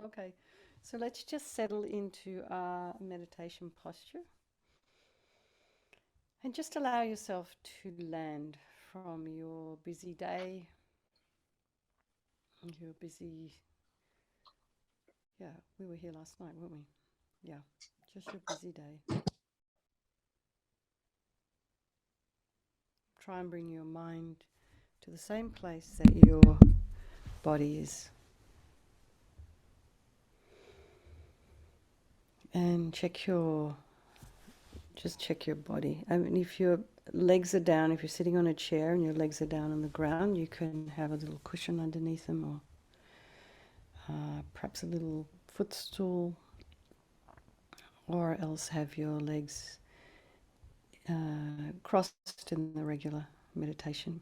Okay, so let's just settle into our meditation posture and just allow yourself to land from your busy day, your busy, we were here last night, weren't we? Yeah, just your busy day. Try and bring your mind to the same place that your body is. And just check your body. I mean, if your legs are down, if you're sitting on a chair and your legs are down on the ground, you can have a little cushion underneath them, or perhaps a little footstool, or else have your legs crossed in the regular meditation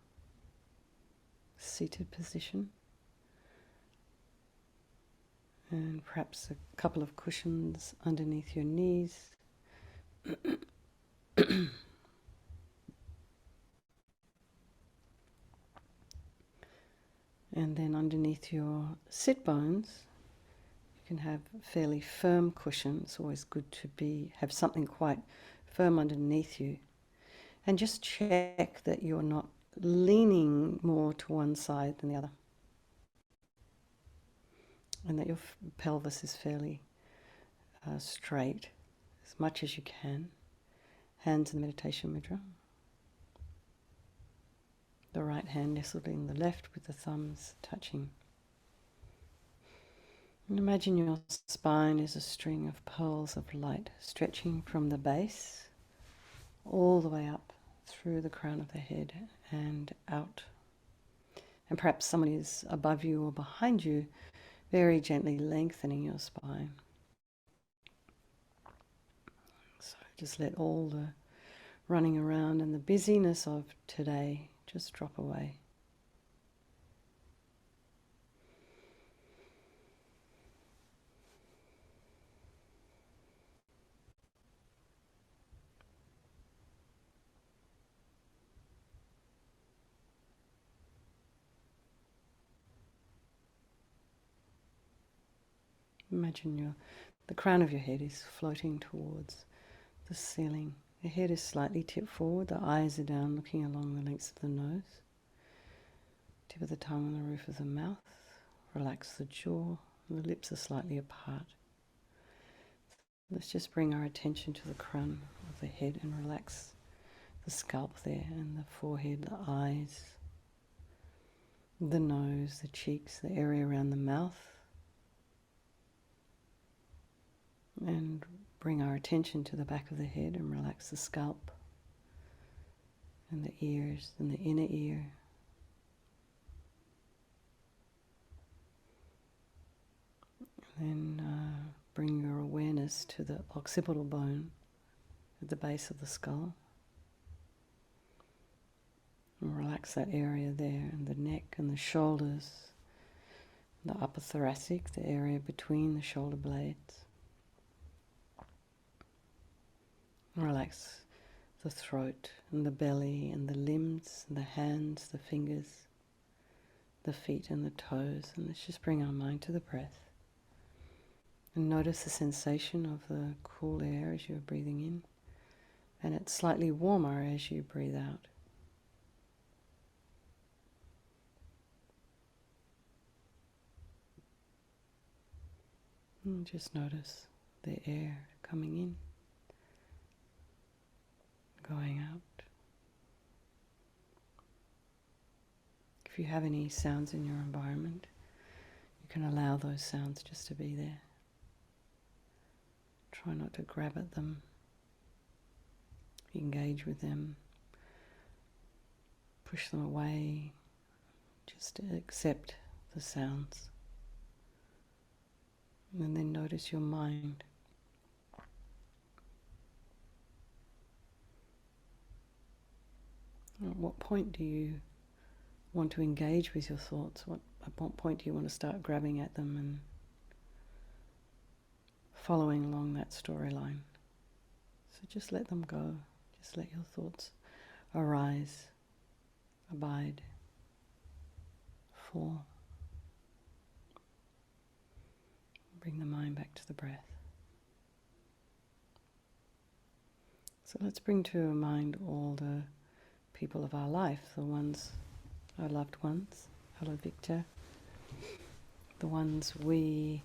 seated position, and perhaps a couple of cushions underneath your knees. And then underneath your sit bones, you can have fairly firm cushion. It's always good to have something quite firm underneath you. And just check that you're not leaning more to one side than the other. And that your pelvis is fairly straight as much as you can. Hands in the meditation mudra. The right hand nestled in the left with the thumbs touching. And imagine your spine is a string of pearls of light stretching from the base all the way up through the crown of the head and out. And perhaps somebody is above you or behind you, very gently lengthening your spine. So just let all the running around and the busyness of today just drop away. Imagine the crown of your head is floating towards the ceiling. The head is slightly tipped forward, the eyes are down looking along the lengths of the nose. Tip of the tongue on the roof of the mouth. Relax the jaw, and the lips are slightly apart. Let's just bring our attention to the crown of the head and relax the scalp there, and the forehead, the eyes, the nose, the cheeks, the area around the mouth. And bring our attention to the back of the head and relax the scalp and the ears and the inner ear. And then bring your awareness to the occipital bone at the base of the skull. And relax that area there, and the neck and the shoulders, the upper thoracic, the area between the shoulder blades. Relax the throat and the belly and the limbs and the hands, the fingers, the feet and the toes. And let's just bring our mind to the breath. And notice the sensation of the cool air as you're breathing in. And it's slightly warmer as you breathe out. And just notice the air coming in, going out. If you have any sounds in your environment, you can allow those sounds just to be there. Try not to grab at them, engage with them, push them away, just to accept the sounds. And then notice your mind. At what point do you want to engage with your thoughts? At what point do you want to start grabbing at them and following along that storyline? So just let them go. Just let your thoughts arise, abide, fall. Bring the mind back to the breath. So let's bring to mind all the people of our life, the ones, our loved ones. Hello, Victor. The ones we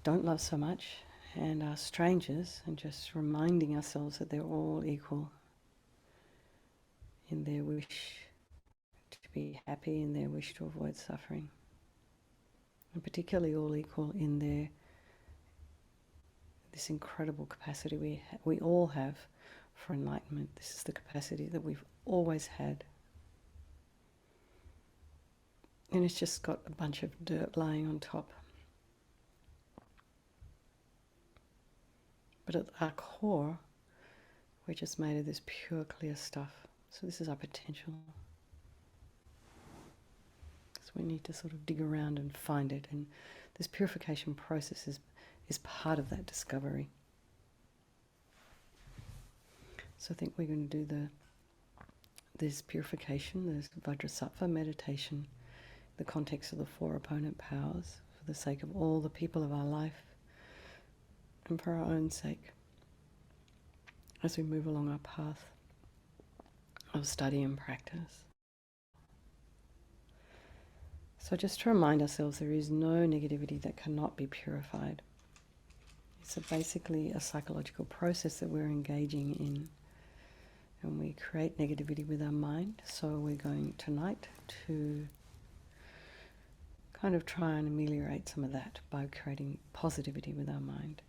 don't love so much and are strangers, and just reminding ourselves that they're all equal in their wish to be happy, in their wish to avoid suffering, and particularly all equal in their this incredible capacity we all have for enlightenment. This is the capacity that we've always had. And it's just got a bunch of dirt lying on top. But at our core, we're just made of this pure, clear stuff. So this is our potential. So we need to sort of dig around and find it. And this purification process is part of that discovery. So I think we're going to do this purification, this Vajrasattva meditation, the context of the four opponent powers, for the sake of all the people of our life, and for our own sake, as we move along our path of study and practice. So just to remind ourselves, there is no negativity that cannot be purified. It's basically a psychological process that we're engaging in. And we create negativity with our mind. So we're going tonight to kind of try and ameliorate some of that by creating positivity with our mind.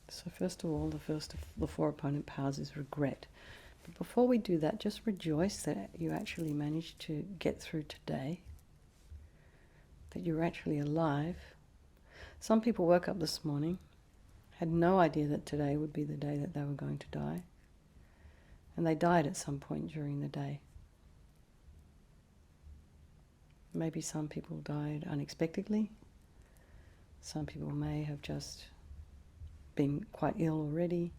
So first of all, the first of the four opponent powers is regret. But before we do that, just rejoice that you actually managed to get through today, that you're actually alive. Some people woke up this morning, had no idea that today would be the day that they were going to die. And they died at some point during the day. Maybe some people died unexpectedly. Some people may have just been quite ill already.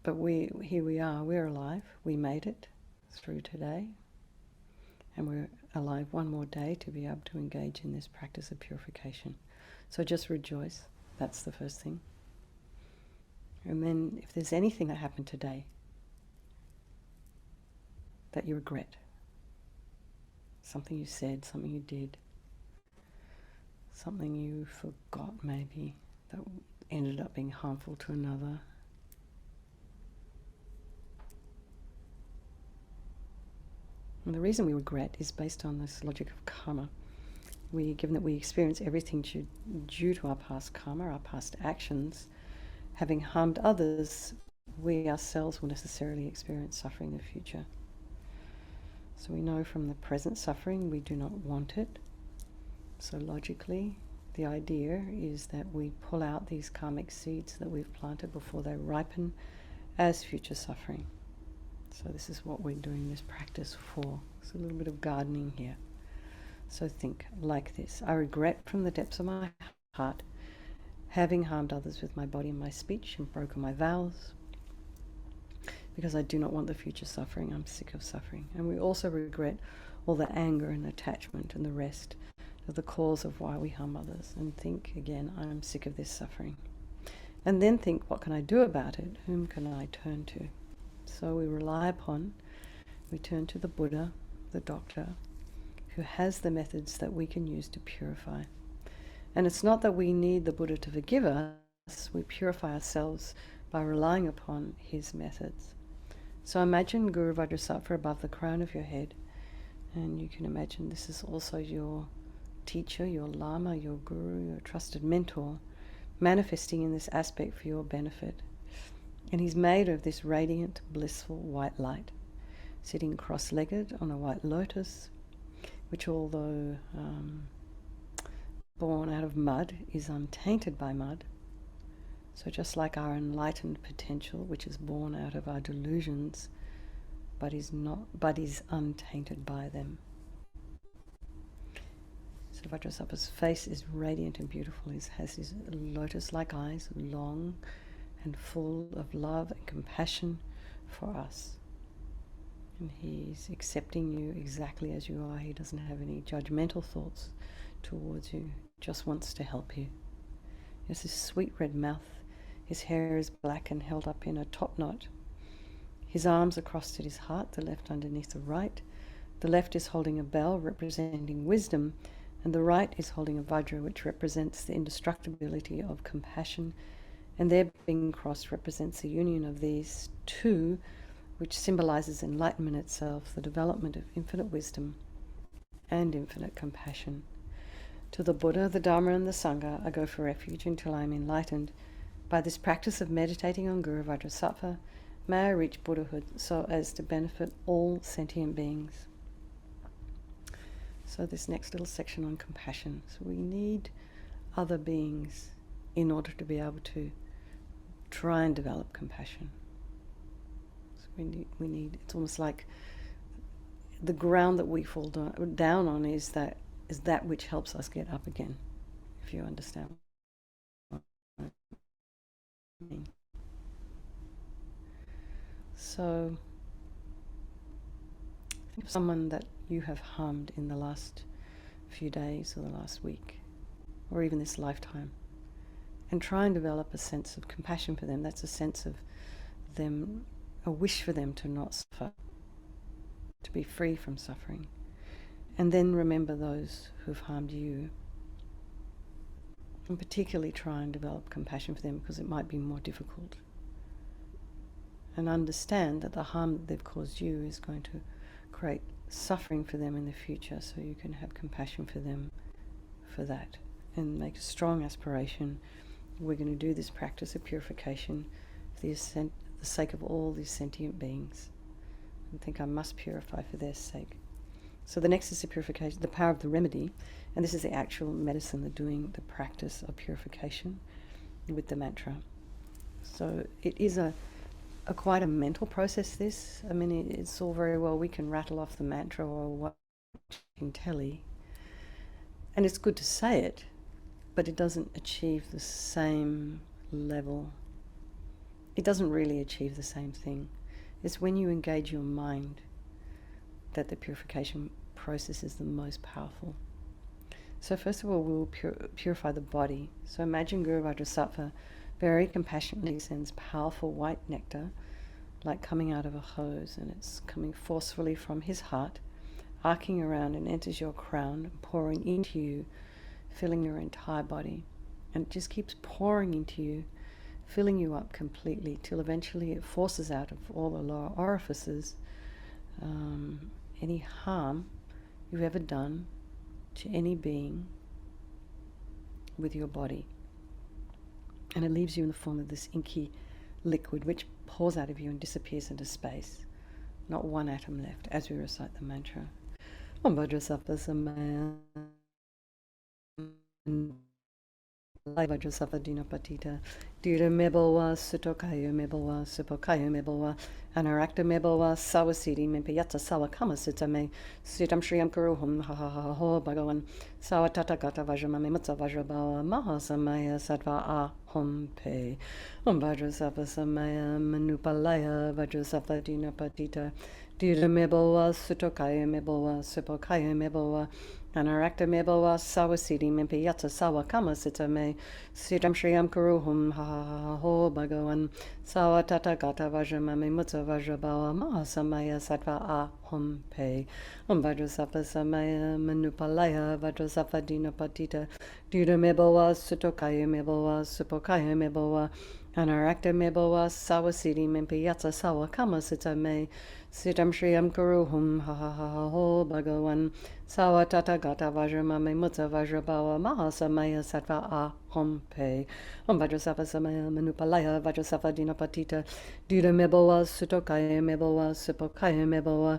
But here we are, we're alive. We made it through today. And we're alive one more day to be able to engage in this practice of purification. So just rejoice. That's the first thing. And then if there's anything that happened today that you regret, something you said, something you did, something you forgot maybe that ended up being harmful to another, and the reason we regret is based on this logic of karma. Given that we experience everything due to our past karma, our past actions, having harmed others, we ourselves will necessarily experience suffering in the future. So we know from the present suffering we do not want it. So logically, the idea is that we pull out these karmic seeds that we've planted before they ripen as future suffering. So this is what we're doing this practice for. It's a little bit of gardening here. So think like this. I regret from the depths of my heart having harmed others with my body and my speech and broken my vows, because I do not want the future suffering. I'm sick of suffering. And we also regret all the anger and attachment and the rest of the cause of why we harm others. And think again, I'm sick of this suffering. And then think, what can I do about it? Whom can I turn to? So we turn to the Buddha, the doctor, who has the methods that we can use to purify. And it's not that we need the Buddha to forgive us, we purify ourselves by relying upon his methods. So imagine Guru Vajrasattva above the crown of your head, and you can imagine this is also your teacher, your Lama, your Guru, your trusted mentor, manifesting in this aspect for your benefit. And he's made of this radiant, blissful white light, sitting cross-legged on a white lotus, which although born out of mud, is untainted by mud. So just like our enlightened potential, which is born out of our delusions, but is untainted by them. So Vajrasattva's face is radiant and beautiful. He has his lotus-like eyes, long and full of love and compassion for us. And he's accepting you exactly as you are. He doesn't have any judgmental thoughts towards you, just wants to help you. He has this sweet red mouth. His hair is black and held up in a top knot. His arms are crossed at his heart, the left underneath the right. The left is holding a bell representing wisdom, and the right is holding a vajra, which represents the indestructibility of compassion, and their being crossed represents the union of these two, which symbolizes enlightenment itself, the development of infinite wisdom and infinite compassion. To the Buddha, the Dharma, and the Sangha, I go for refuge until I am enlightened. By this practice of meditating on Guru Vajrasattva, may I reach Buddhahood so as to benefit all sentient beings. So this next little section on compassion. So we need other beings in order to be able to try and develop compassion. So we need, it's almost like the ground that we fall down on is that which helps us get up again, if you understand what I mean. So think of someone that you have harmed in the last few days or the last week or even this lifetime, and try and develop a sense of compassion for them. That's a sense of them, a wish for them to not suffer, to be free from suffering. And then remember those who've harmed you, and particularly try and develop compassion for them because it might be more difficult. And understand that the harm that they've caused you is going to create suffering for them in the future, so you can have compassion for them for that and make a strong aspiration. We're going to do this practice of purification for the sake of all these sentient beings. I think I must purify for their sake. So the next is the purification, the power of the remedy, and this is the actual medicine, the practice of purification with the mantra. So it is quite a mental process, this. I mean, it's all very well, we can rattle off the mantra or watch telly, and it's good to say it, but it doesn't achieve the same level. It doesn't really achieve the same thing. It's when you engage your mind that the purification process is the most powerful. So first of all, we'll purify the body. So imagine Guru Vajrasattva very compassionately sends powerful white nectar, like coming out of a hose, and it's coming forcefully from his heart, arcing around and enters your crown, pouring into you, filling your entire body. And it just keeps pouring into you, filling you up completely, till eventually it forces out of all the lower orifices any harm you've ever done to any being with your body. And it leaves you in the form of this inky liquid which pours out of you and disappears into space. Not one atom left as we recite the mantra. Om Vajrasattva Samaya Vajrasattva Dinapatita Dira Mebalwa Sutokaya Mebalwa Supokaya Mebalwa Anarakta Mebalwa Sawasiti Mimpayata Sawakama Sitame Sitam Shriyam Kuruhum Ha Ha Ha Ho Bhagavan Sawatata Gata Vajramame Mutsa Vajrabawa Mahasamaya Sattva Ahom Pe Om Vajrasattva Samaya Manupalaya Vajrasattva Dinapatita Dira Mebalwa Sutokaya Mebalwa Supokaya Mebalwa Anarakta Mebalwa Sawasiti Mimpayata Sawakama Sitame Sitam Shriyam Kuruhum Ha Ha Ha Ho Bhagavan Sawatata Gata Vajramame Mutsa Vajrabawa Mahasamaya Sattva Ahom Pe Om Vajrasattva Samaya Manupalaya Vajrasattva Dinapatita Dira Mebalwa Sutokaya Mebalwa Supokaya Mebalwa Anarakta Mebalwa Sawasiti Mimpayata Sawakama Sitame Sitam Shriyam Kuruhum Ha Ha Ha Ho Bhagavan Sawatata Gata Vajramame Mutsa Vajrabawa Mahasamaya Sattva Ahom Pe Om Vajrasattva Samaya Manupalaya Vajrasattva Dinapatita Dira Mebalwa Sutokaya Mebalwa Supokaya Mebalwa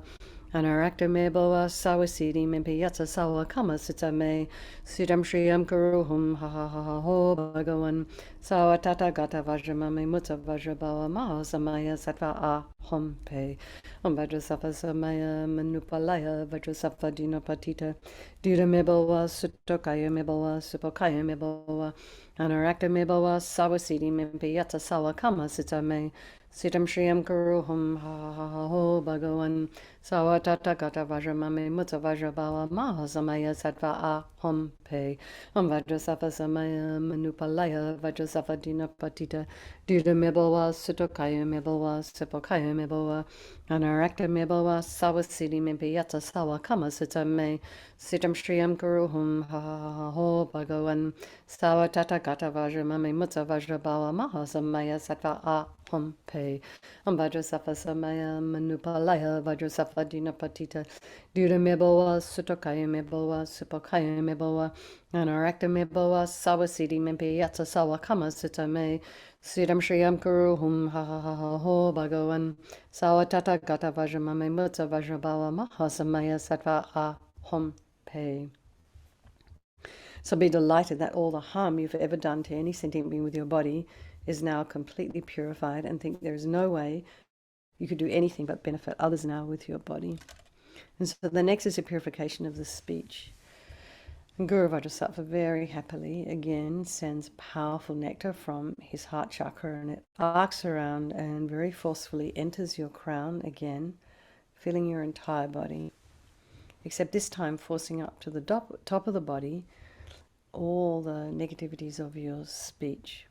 Anarakta Mebalwa Sawasiti Mimpayata Sawakama Sitame Sitam Shriyam Kuruhum Ha Ha Ha Ho Bhagavan Sawatata Gata Vajramame Mutsa Vajrabawa Mahasamaya Sattva Ahom Pe Om Vajrasattva Samaya Manupalaya Vajrasattva Dinapatita Dira Mebalwa Sutokaya Mebalwa Supokaya Mebalwa Anarakta Mebalwa Sawasiti Mimpayata Sawakama Sitame Sitam Shriyam Kuruhum Ha Ha Ha Ho Bhagavan Sawatata Gata Vajramame Mutta Vajrabhava Mahasamaya Sattva Aham Pe Vajrasattva Samaya Manupalaya Vajrasattva Dina Patita Duda Mibelwa Sutokaya Mibelwa Sipokaya Mibelwa Anarakta Mibelwa Sawasidi Mimpiyata Sawa Kama Sita Me Sitam Shriyam Kuruhum Ha Ha Ha Ho Bhagavan Sawatata Gata Vajramame Mutta Vajrabhava Mahasamaya Sattva Aham Pe Vajrasattva Samaya Manupalaya Vajrasattva Dina Patita Duda Mibelwa Sutokaya Mibelwa Sipokaya Mibelwa Anarakta Mibelwa Sawasidi Mimpiyata Sawa Kama Sita Me Siddham Shriyam Kuruhum Ha Ha Ha Ha Ho Bhagavan Sawatata Gata Vajramame Mutta Vajrabhava Mahasamaya Sattva Aham Pe. So be delighted that all the harm you've ever done to any sentient being with your body is now completely purified, and think there is no way you could do anything but benefit others now with your body. And so the next is a purification of the speech. And Guru Vajrasattva very happily again sends powerful nectar from his heart chakra, and it arcs around and very forcefully enters your crown again, filling your entire body, except this time forcing up to the top of the body all the negativities of your speech.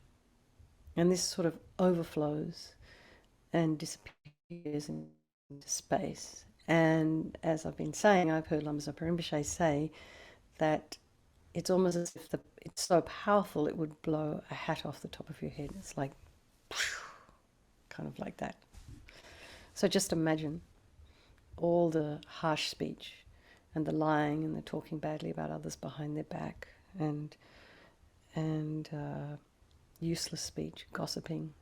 And this sort of overflows and disappears into space. And as I've been saying, I've heard Lama Zopa Rinpoche say that it's almost as if it's so powerful it would blow a hat off the top of your head. It's like, kind of like that. So just imagine all the harsh speech and the lying and the talking badly about others behind their back and useless speech, gossiping,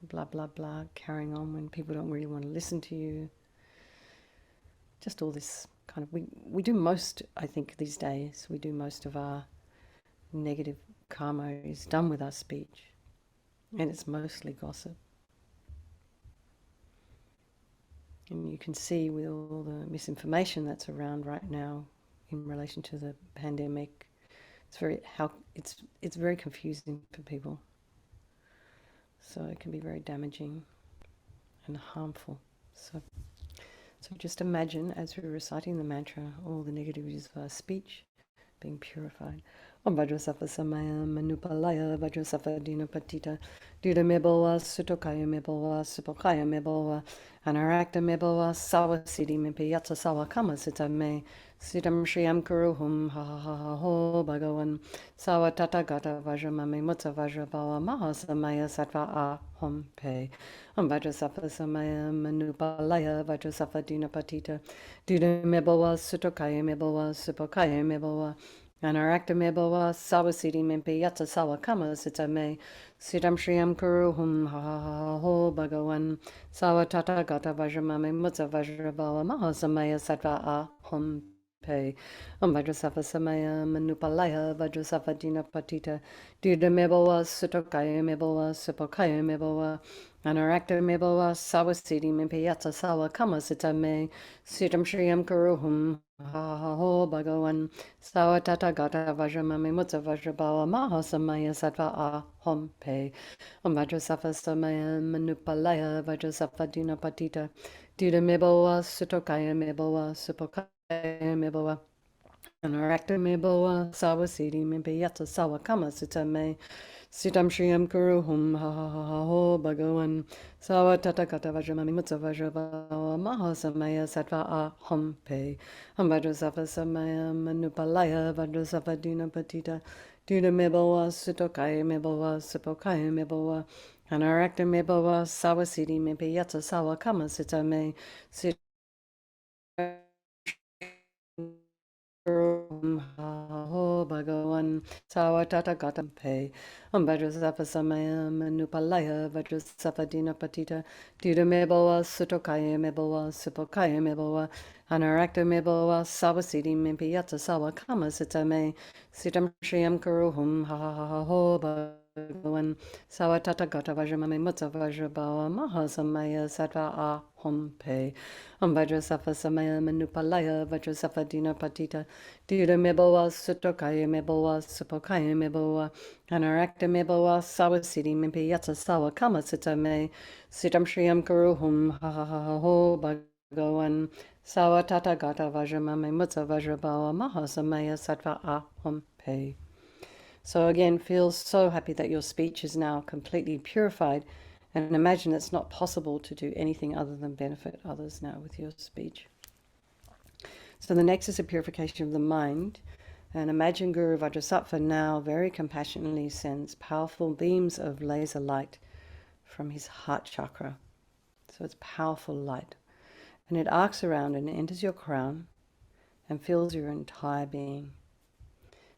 blah, blah, blah, carrying on when people don't really want to listen to you. Just all this kind of, we do most, I think these days, we do most of our negative karma is done with our speech, and it's mostly gossip. And you can see with all the misinformation that's around right now in relation to the pandemic, it's very confusing for people. So it can be very damaging and harmful. So just imagine, as we're reciting the mantra, all the negativities of our speech being purified. Om Vajrasattva Samaya Manupalaya Vajrasattva Dina Patita Duda Mibelwa Sutokaya Mibelwa Sipokaya Mibelwa Anarakta Mibelwa Sawasidi Mimpiyatsa Sawa Kama Sita Me Siddham Shriyam Kuruhum Ha Ha Ha Ha Ho Bhagavan Sawatata Gata Vajramame Mutta Vajrabhava Mahasamaya Sattva Aham Pe Om Vajrasattva Samaya Manupalaya Vajrasattva Dina Patita Duda Mibelwa Sutokaya Mibelwa Sipokaya Mibelwa Anarakta Mibelwa Sawasidi Mimpiyatsa Sawa Kama Sita Me Siddham Shriyam Kuruhum Ha Ha Ha Ho Bhagavan Sawatata Gata Vajramame Mutta Vajrabhava Mahasamaya Sattva Aham Pe Om Vajrasattva Samaya Manupalaya Vajrasattva Dina Patita Duda Mibelwa Sutokaya Mibelwa Sipokaya Mibelwa Anarakta Mibelwa Sawasidi Mimpiyatsa Sawa Kama Sita Me Siddham Shriyam Kuruhum Ha Ha Ho Bhagavan Sawatata Gata Vajramame Mutta Vajrabhava Mahasamaya Sattva Aham Pe Om Vajrasattva Samaya Manupalaya Vajrasattva Dina Patita Duda Mibelwa Sutokaya Mibelwa Sipokaya Mibelwa Anarakta Mibelwa Sawasidi Mimpiyatsa Sawa Kama Sita Me Siddham Shriyam Kuruhum Ha Ha Ha Ho Bhagavan Sawatata Gata Vajramame Mutta Vajrabhava Mahasamaya Sattva Aham Pe Om Vajrasattva Samaya Manupalaya Vajrasattva Dina Patita Duda Mibelwa Sutokaya Mibelwa Sipokaya Mibelwa Anarakta Mibelwa Sawasidi Mimpiyatsa Sawa Kama Sita Me Siddham Ho Bhagavan Sawatata Gata Pe Om Vajrasattva Samaya Manupalaya Vajrasattva Dina Patita Duda Mibelwa Sutokaya Mibelwa Sipokaya Mibelwa Anarakta Mibelwa Sawasidi Mimpiyatsa Sawa Kama Sita Me Siddham Shriyam Kuruhum Ha Ha Ha Ho Bhagavan Bhagavan Savatatagata Vajramame Mutta Vajrabhava Mahasamaya Sattva Aham Pe Vajrasattva Samaya Manupalaya Vajrasattva Dina Patita Dira Mebowa Sutokaya Mebowa Supokaya Mebowa Anarakta Mebowa Sawasiti Mimpi Yatsa Sawa Kama Sita Me Sitam Shriyam Kuruhum Ha Ha Ha Ha Ho Bhagavan Savatatagata Vajramame Mutta Vajrabhava Mahasamaya Sattva Aham Pe. So again, feel so happy that your speech is now completely purified, and imagine it's not possible to do anything other than benefit others now with your speech. So the next is a purification of the mind, and imagine Guru Vajrasattva now very compassionately sends powerful beams of laser light from his heart chakra. So it's powerful light, and it arcs around and enters your crown and fills your entire being.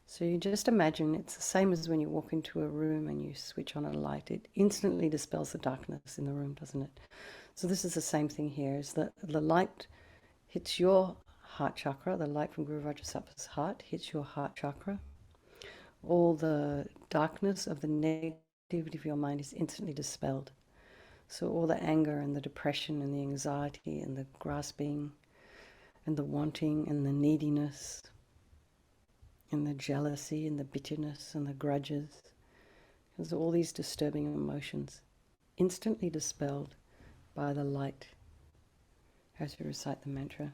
So you just imagine it's the same as when you walk into a room and you switch on a light. It instantly dispels the darkness in the room, doesn't it? So this is the same thing here, is that the light hits your heart chakra, the light from Guru Vajrasattva's heart hits your heart chakra. All the darkness of the negativity of your mind is instantly dispelled. So all the anger and the depression and the anxiety and the grasping and the wanting and the neediness and the jealousy and the bitterness and the grudges, because all these disturbing emotions instantly dispelled by the light as we recite the mantra.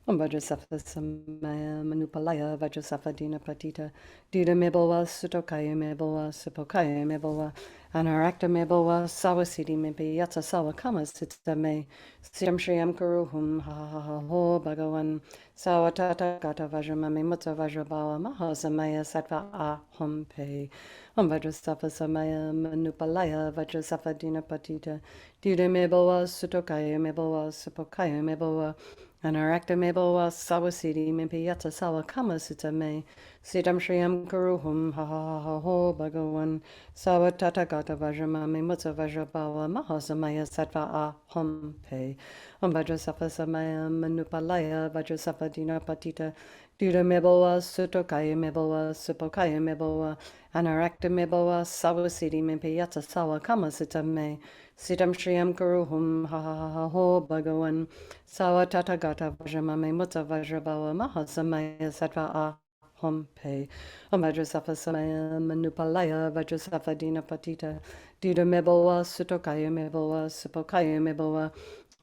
Om Vajrasattva Samaya Manupalaya Vajrasattva Dina Patita Dida Mebowa Sutokaya Mebowa Supokaya Mebowa Anarakta Mebowa Sawasiti Mimpi Yatsa Sawa Kama Sita Me Sitam Shriyam Kuruhum Ha Ha Ha Ho Bhagavan Sawatata Gata Vajramame Mutta Vajrabhava Mahasamaya Sattva Aham Pe Om Vajrasattva Samaya Manupalaya Vajrasattva Dina Patita Dida Mebowa Sutokaya Mebowa Supokaya Mebowa Anarakta Mebowa Sawasiti Mimpi Yatsa Sawa Kama Sita Me Sitam Shriyam Kuruhum Ha Ha Ha Ho Bhagavan Sawatata Gata Vajramame Mutta Vajrabhava Mahasamaya Sattva Aham Pe Om Vajrasattva Samaya Manupalaya Vajrasattva Dina Patita Dida Mebowa Sutokaya Mebowa Supokaya Mebowa Anarakta Mebowa Sawasiti Mimpi Yatsa Sawa Kama Sita Me Sitam Shriyam Kuruhum Ha Ha Ha Ho Bhagavan Sawatata Gata Vajramame Mutta Vajrabhava Mahasamaya Sattva Aham Pe Om Vajrasattva Samaya Manupalaya Vajrasattva Dina Patita Dida Mebowa Sutokaya Mebowa Supokaya Mebowa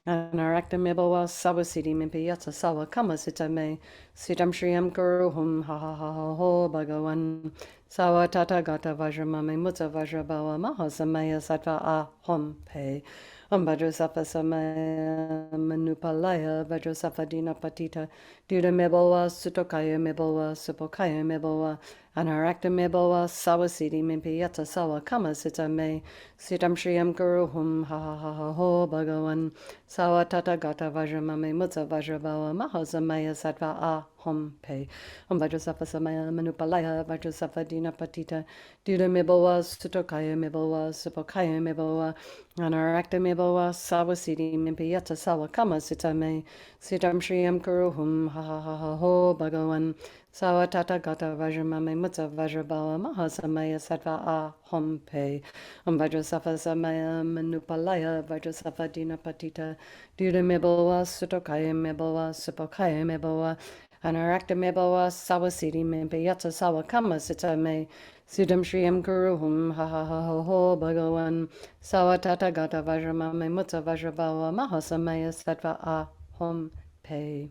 Anarakta Mebowa Sawasiti Mimpi Yatsa Sawa Kama Sita Me Sitam Shriyam Kuruhum Ha Ha Ha Ho Bhagavan Sawatata Gata Vajramame Mutta Vajrabhava Mahasamaya Sattva Aham Pe Om Vajrasattva Samaya Manupalaya Vajrasattva Dina Patita Dida Mebowa Sutokaya Mebowa Supokaya Mebowa Anarakta Mebowa Sawasiti Mimpi Yatsa Sawa Kama Sita Me Sitam Shriyam Kuruhum Ha Ha Ha Ho Bhagavan Sawatata Gata Vajramame Mutta Vajrabhava Mahasamaya Sattva Aham Pe Om Vajrasattva Samaya Manupalaya Vajrasattva Dina Patita Dida Mebowa Sutokaya Mebowa Supokaya Mebowa Anarakta Mebowa Sawasiti Mimpi Yatsa Sawa Kama Sita Me Sitam Shriyam Kuruhum Ha Ha Ha Ho Bhagavan Sawatata Gata Vajramame Mutta Vajrabhava Mahasamaya Sattva Aham Pe Om Vajrasattva Samaya Manupalaya Vajrasattva Dina Patita Dida Mebowa Sutokaya Mebowa Supokaya Mebowa Anarakta Mebowa Sawasiti Mimpi Yatsa Sawa Kama Sita Me Sitam Shriyam Kuruhum Ha Ha Ha Ho Bhagavan Sawatata Gata Vajramame Mutta Vajrabhava Mahasamaya Sattva Aham Pe.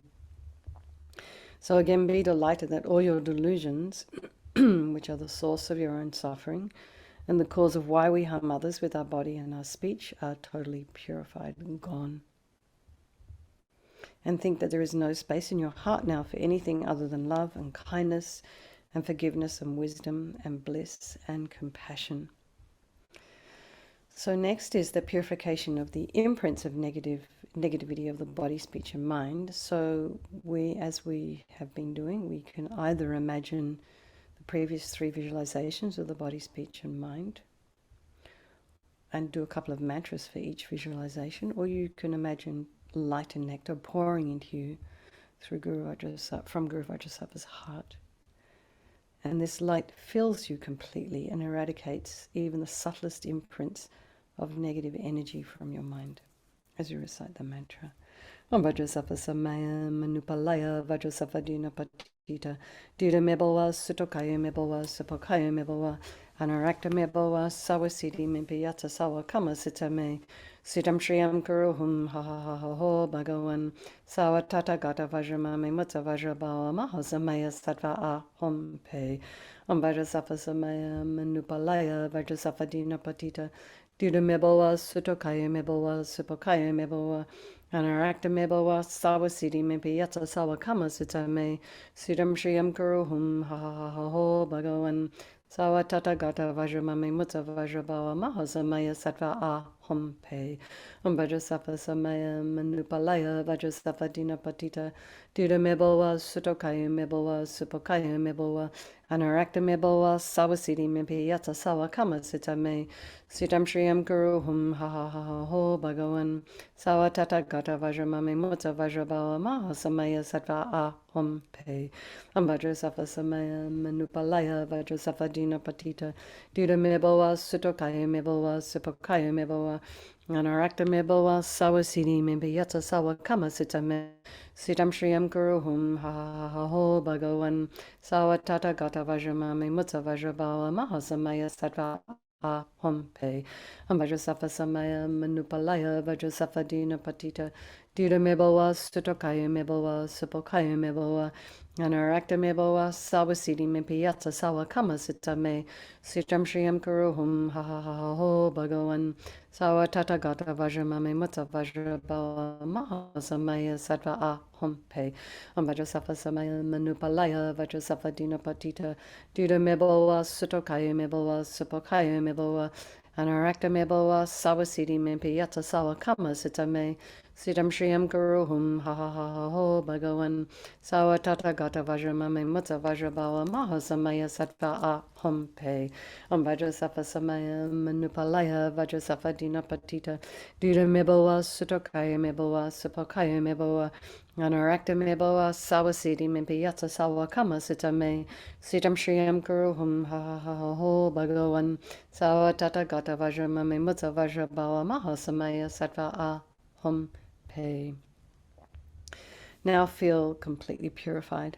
So again, be delighted that all your delusions, which are the source of your own suffering and the cause of why we harm others with our body and our speech, are totally purified and gone. And think that there is no space in your heart now for anything other than love and kindness and forgiveness and wisdom and bliss and compassion. So next is the purification of the imprints of negativity of the body, speech and mind. So as we have been doing, we can either imagine the previous 3 visualizations of the body, speech and mind and do a couple of mantras for each visualization, or you can imagine light and nectar pouring into you from Guru Vajrasattva's heart. And this light fills you completely and eradicates even the subtlest imprints of negative energy from your mind as you recite the mantra. Om Vajrasattva Samaya Manupalaya Vajrasattva Dinapatita Dida Mebalwa Sutokaya Mebalwa Supokaya Mebalwa Anarakta Mebalwa Sawasiti Mimpiyata Sawa Kama Sitame Sitam Shriyam Kuruhum Ha Ha Ha Ha Ho Bhagavan Sawa Tata Gata Vajramame Mutta Vajrabawa Mahasamaya Sattva Ahom Pe Om Vajrasattva Samaya Manupalaya Vajrasattva Dinapatita Dida Mebalwa Sutokaya Mebalwa Supokaya Mebalwa Anarakta Mebalwa Sawa Siddhi Mimpiyata Sawa Kama Sitame Siddham Shriyam Kuruhum Ha Ha Ha Ha Ho Bhagavan Sawa Tata Gata Vajramame Mutta Vajrabawa Mahasamaya Sattva Ahom Pe Om Vajrasattva Samaya Manupalaya Vajrasattva Dinapatita Dida Mebalwa Sutokaya Mebalwa Supokaya Mebalwa Anarakta Mebalwa Sawa Siddhi Mimpiyata Sawa Kama Sitame Siddham Shriyam Kuruhum Ha Ha Ha Ha Ho Bhagavan Sawa Tata Gata Vajramame Mutta Vajrabawa Mahasamaya Sattva Ahom Pe Om Vajrasattva Samaya Manupalaya Vajrasattva Dinapatita Dida Mebalwa Sutokaya Mebalwa Supokaya Mebalwa Anarakta Mebalwa Sawa Siddhi Mimpiyata Sawa Kama Sitame Siddham Shriyam Kuruhum Ha Ha Ha Ho Bhagavan Sawa Tata Gata Vajramame Mutta Vajrabawa Mahasamaya Sattva Ahom Pe Om Vajrasattva Samaya Manupalaya Vajrasattva Dinapatita Dida Mebalwa Sutokaya Mebalwa Supokaya Mebalwa Anarakta Mebalwa Sawa Siddhi Mimpiyata Sawa Kama Sitame Siddham Shriyam Kuruhum Ha Ha Ha Ha Ho Bhagavan Sawa Tata Gata Vajramame Mutta Vajrabawa Mahasamaya Sattva Ahom Pe Om Vajrasattva Samaya Manupalaya Vajrasattva Dinapatita Dida Mebalwa Sutokaya Mebalwa Supokaya Mebalwa Anarakta Mebalwa Sawa Siddhi Mimpiyata Sawa Kama Sitame Siddham Shriyam Kuruhum Ha Ha Ha Ha Ho Bhagavan Sawa Tata Gata Vajramame Mutta Vajrabawa Mahasamaya Sattva Ahom Pe Om Vajrasattva Samaya Manupalaya Vajrasattva Dinapatita Dida Mebalwa Sutokaya Mebalwa Supokaya Mebalwa Anarakta Mebalwa Sawa Siddhi Mimpiyata Sawa Kama Sitame Siddham Shriyam Kuruhum Ha Ha Ha Ha Ho Bhagavan Sawa Tata Gata Vajramame Mutta Vajrabawa Mahasamaya Sattva Ahom Pe. Now feel completely purified.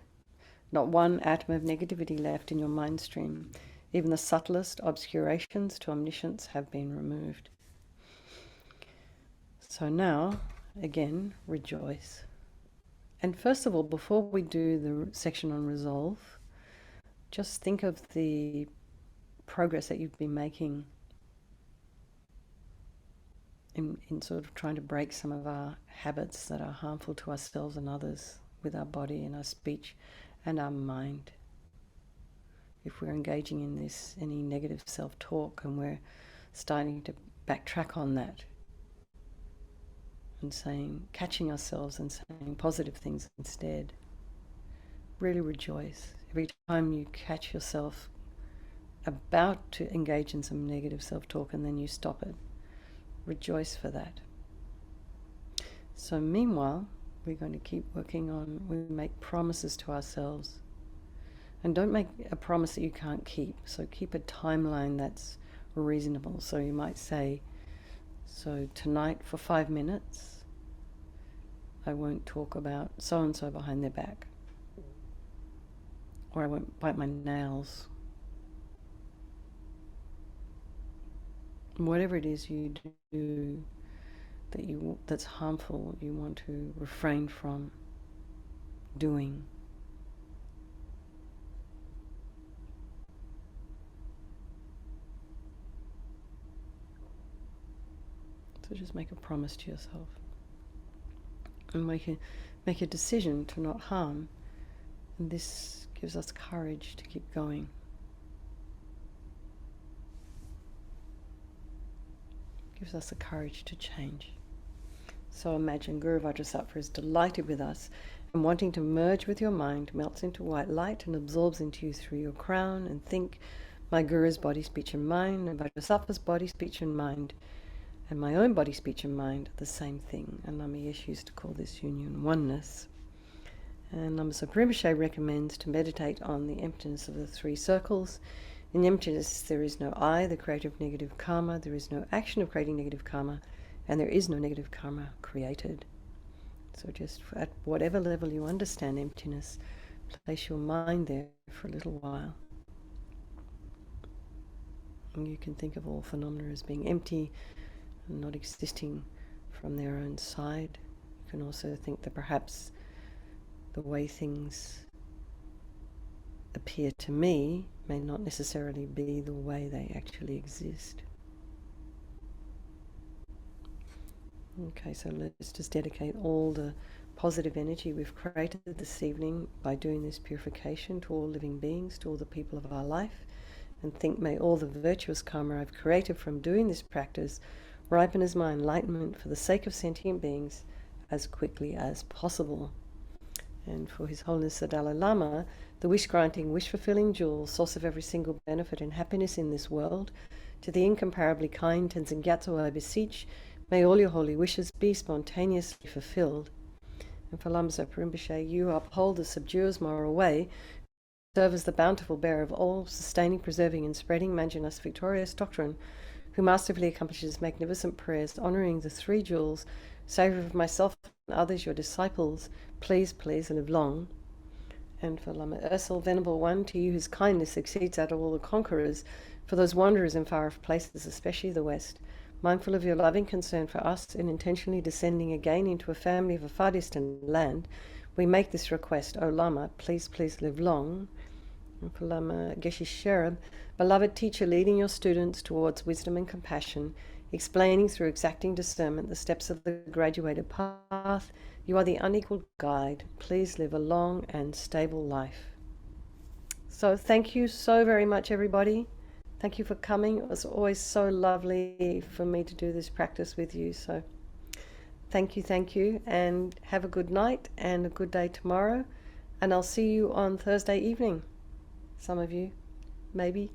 Not one atom of negativity left in your mind stream. Even the subtlest obscurations to omniscience have been removed. So now, again, rejoice. And first of all, before we do the section on resolve, just think of the progress that you've been making in sort of trying to break some of our habits that are harmful to ourselves and others with our body and our speech and our mind. If we're engaging in this, any negative self-talk, and we're starting to backtrack on that and saying, catching ourselves and saying positive things instead, really rejoice. Every time you catch yourself about to engage in some negative self-talk and then you stop it, rejoice for that. So meanwhile, we're going to keep working on, we make promises to ourselves. And don't make a promise that you can't keep. So keep a timeline that's reasonable. So you might say, so tonight for 5 minutes, I won't talk about so-and-so behind their back. Or I won't bite my nails. Whatever it is you do that's harmful, you want to refrain from doing. So just make a promise to yourself and make a decision to not harm. And this gives us courage to keep going. Gives us the courage to change. So imagine Guru Vajrasattva is delighted with us and wanting to merge with your mind, melts into white light and absorbs into you through your crown, and think, my Guru's body, speech and mind, and Vajrasattva's body, speech and mind, and my own body, speech and mind are the same thing. And LAMA YESHE used to call this union oneness. And Lama Rinpoche recommends to meditate on the emptiness of the three circles. In emptiness, there is no I, the creator of negative karma, there is no action of creating negative karma, and there is no negative karma created. So just at whatever level you understand emptiness, place your mind there for a little while. And you can think of all phenomena as being empty and not existing from their own side. You can also think that perhaps the way things appear to me may not necessarily be the way they actually exist. Okay, so let's just dedicate all the positive energy we've created this evening by doing this purification to all living beings, to all the people of our life, and think, may all the virtuous karma I've created from doing this practice ripen as my enlightenment for the sake of sentient beings as quickly as possible. And for His Holiness the Dalai Lama, the wish-granting, wish-fulfilling jewel, source of every single benefit and happiness in this world, to the incomparably kind Tenzin Gyatso I beseech, may all your holy wishes be spontaneously fulfilled. And for Lama Zopa Rinpoche, you uphold the subduer's moral way, serve as the bountiful bearer of all, sustaining, preserving, and spreading Manjunath's victorious doctrine, who masterfully accomplishes magnificent prayers, honouring the three jewels, saviour of myself and others, your disciples, please, please live long. And for Lama Ursel, Venerable One, to you whose kindness exceeds that of all the conquerors, for those wanderers in far-off places, especially the West, mindful of your loving concern for us and intentionally descending again into a family of a far distant land, we make this request, O Lama, please, please live long. And for Lama Geshe Sherab, beloved teacher leading your students towards wisdom and compassion, explaining through exacting discernment the steps of the graduated path, you are the unequaled guide. Please live a long and stable life. So thank you so very much, everybody. Thank you for coming. It was always so lovely for me to do this practice with you. So thank you, and have a good night and a good day tomorrow. And I'll see you on Thursday evening. Some of you, maybe.